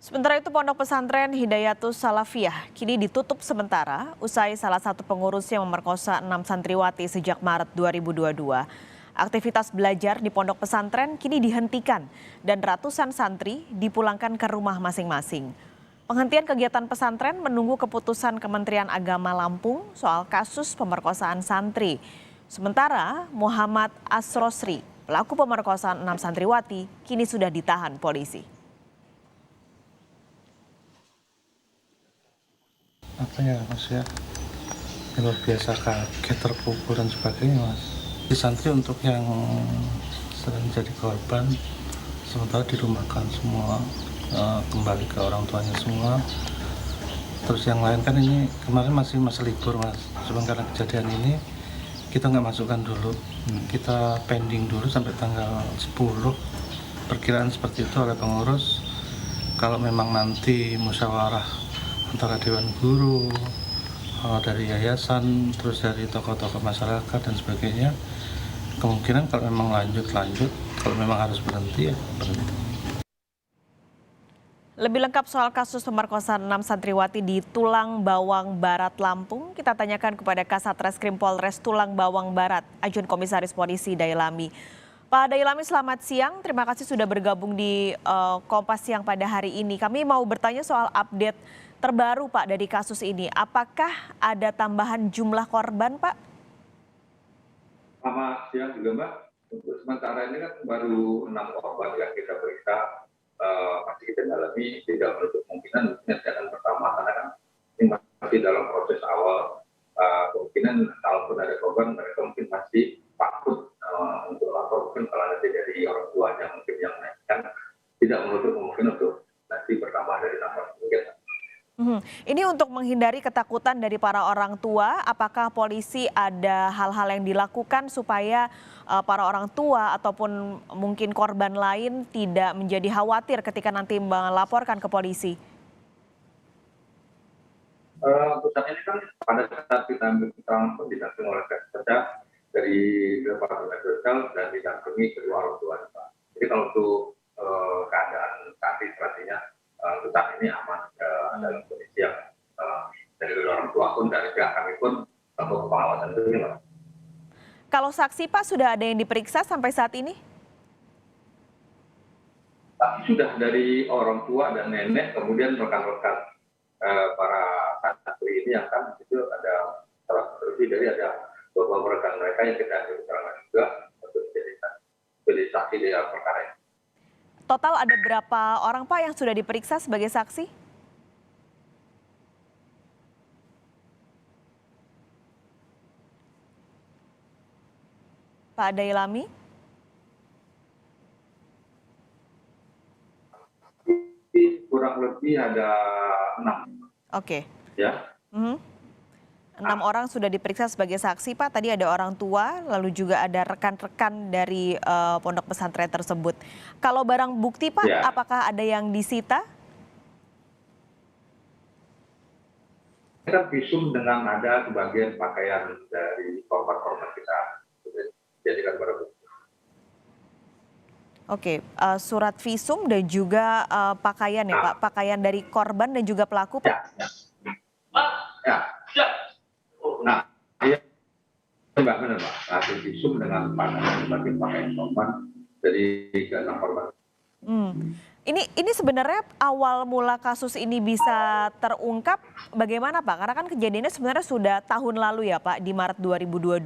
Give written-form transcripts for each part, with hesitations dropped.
Sementara itu Pondok Pesantren Hidayatus Salafiyah kini ditutup sementara usai salah satu pengurusnya memerkosa 6 santriwati sejak Maret 2022. Aktivitas belajar di pondok pesantren kini dihentikan dan ratusan santri dipulangkan ke rumah masing-masing. Penghentian kegiatan pesantren menunggu keputusan Kementerian Agama Lampung soal kasus pemerkosaan santri. Sementara Muhammad Asrosri, pelaku pemerkosaan 6 santriwati, kini sudah ditahan polisi. Apa ya mas ya, luar biasa kaget, terpukul dan sebagainya mas. Di santri untuk yang sering jadi korban sementara dirumahkan semua, kembali ke orang tuanya semua. Terus yang lain kan ini kemarin masih masa libur mas, cuma karena kejadian ini kita nggak masukkan dulu, kita pending dulu sampai tanggal 10. Perkiraan seperti itu oleh pengurus. Kalau memang nanti musyawarah antara Dewan Guru, dari yayasan, terus dari tokoh-tokoh masyarakat dan sebagainya, kemungkinan kalau memang lanjut, kalau memang harus berhenti ya berhenti. Lebih lengkap soal kasus pemerkosaan 6 santriwati di Tulang Bawang Barat, Lampung, kita tanyakan kepada Kasat Reskrim Polres Tulang Bawang Barat, Ajun Komisaris Polisi Dailami. Pak Dailami, selamat siang. Terima kasih sudah bergabung di Kompas Siang pada hari ini. Kami mau bertanya soal update terbaru Pak dari kasus ini. Apakah ada tambahan jumlah korban Pak? Selamat siang juga Mbak. Untuk sementara ini kan baru 6 korban yang kita periksa. Masih kita dalami, tidak menutup kemungkinan kejadian pertama karena kan ini masih dalam proses awal. Kemungkinan kalaupun ada korban mereka mungkin masih takut untuk lapor, mungkin kalau nanti dari orang tuanya mungkin yang naikkan, tidak menutup kemungkinan untuk nanti bertambah dari tambah mungkin. Ini untuk menghindari ketakutan dari para orang tua, apakah polisi ada hal-hal yang dilakukan supaya para orang tua ataupun mungkin korban lain tidak menjadi khawatir ketika nanti melaporkan ke polisi? Pusat ini kan pada saat kita ambil keterangan pun didampingi oleh kerja dari Departemen Sosial dan didampingi kedua orang tua. Jadi kalau untuk keadaan saat ini artinya saat ini aman dalam kondisi yang dari kedua orang tua pun dari pihak kami pun untuk pengawasan itu. Kalau saksi Pak sudah ada yang diperiksa sampai saat ini? Tapi sudah dari orang tua dan nenek, kemudian rekan-rekan para santri ini yang kan itu ada salah satu dari ada beberapa rekan mereka yang kita ambil keterangan juga untuk jadi saksi di dalam perkara ini. Total ada berapa orang Pak yang sudah diperiksa sebagai saksi? Pak Dailami? Kurang lebih ada 6. Oke. Ya. 6 orang sudah diperiksa sebagai saksi Pak. Tadi ada orang tua, lalu juga ada rekan-rekan dari pondok pesantren tersebut. Kalau barang bukti Pak, Ya. apakah ada yang disita? Kita visum dengan ada sebagian pakaian dari korban-korban kita jadikan barang bukti. Oke, surat visum dan juga pakaian ya Pak, pakaian dari korban dan juga pelaku Pak? Ya. Nah, iya, Mbak benar Pak. Hasil visum dengan sebagian pakaian korban dari 6 korban. Ini sebenarnya awal mula kasus ini bisa terungkap bagaimana Pak? Karena kan kejadiannya sebenarnya sudah tahun lalu ya Pak, di Maret 2022.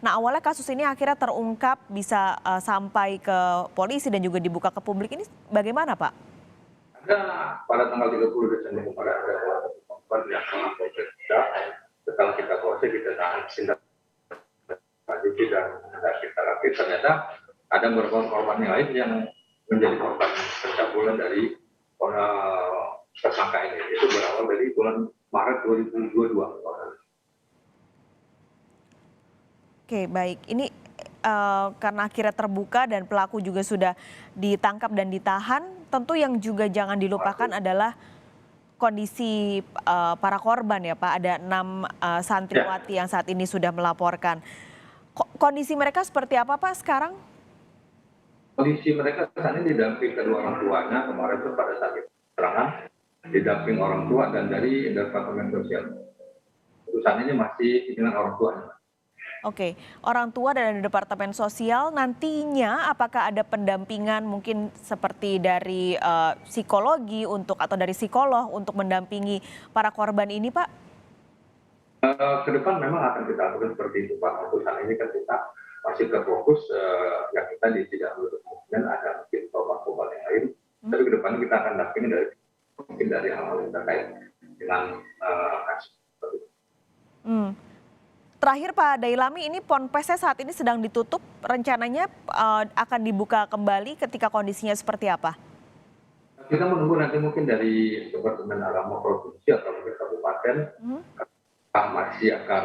Nah awalnya kasus ini akhirnya terungkap bisa sampai ke polisi dan juga dibuka ke publik, ini bagaimana Pak? Ada pada tanggal 30 Desember kemarin ada korban yang melapor ke kita. Setelah kita proses, kita tindak lanjut dan kita rapid, ternyata ada beberapa korban yang lain yang menjadi korban pencabulan dari tersangka ini. Itu berawal dari bulan Maret 2022. Oke, baik. Ini karena akhirnya terbuka dan pelaku juga sudah ditangkap dan ditahan, tentu yang juga jangan dilupakan adalah kondisi para korban ya Pak. Ada 6 santriwati yang saat ini sudah melaporkan. Kondisi mereka seperti apa Pak sekarang? Kondisi mereka saat ini didamping kedua orang tuanya kemarin itu pada saat keterangan didamping orang tua dan dari Departemen Sosial. Urusan ini masih dengan orang tuanya. Oke, orang tua dan Departemen Sosial nantinya apakah ada pendampingan mungkin seperti dari psikologi atau dari psikolog untuk mendampingi para korban ini, Pak? Ke depan memang akan kita lakukan seperti itu, Pak. Urusan ini kan kita masih terfokus, ya kita tidak menutup kemungkinan ada mungkin korban-korban yang lain. Tapi ke depan kita akan dampingi dari hal-hal yang terkait dengan kasus seperti itu. Terakhir Pak Dailami, ini Ponpesnya saat ini sedang ditutup, rencananya akan dibuka kembali ketika kondisinya seperti apa? Kita menunggu nanti mungkin dari Departemen Agama Provinsi atau mungkin Kabupaten masih akan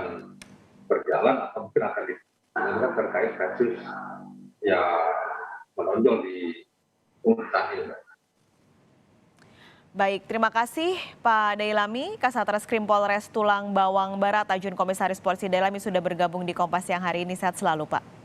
berjalan atau mungkin akan dilakukan terkait kasus yang menonjol di urutan ini. Baik, terima kasih Pak Dailami, Kasat Reskrim Polres Tulang Bawang Barat, Ajun Komisaris Polisi Dailami sudah bergabung di Kompas Siang hari ini. Sehat selalu Pak.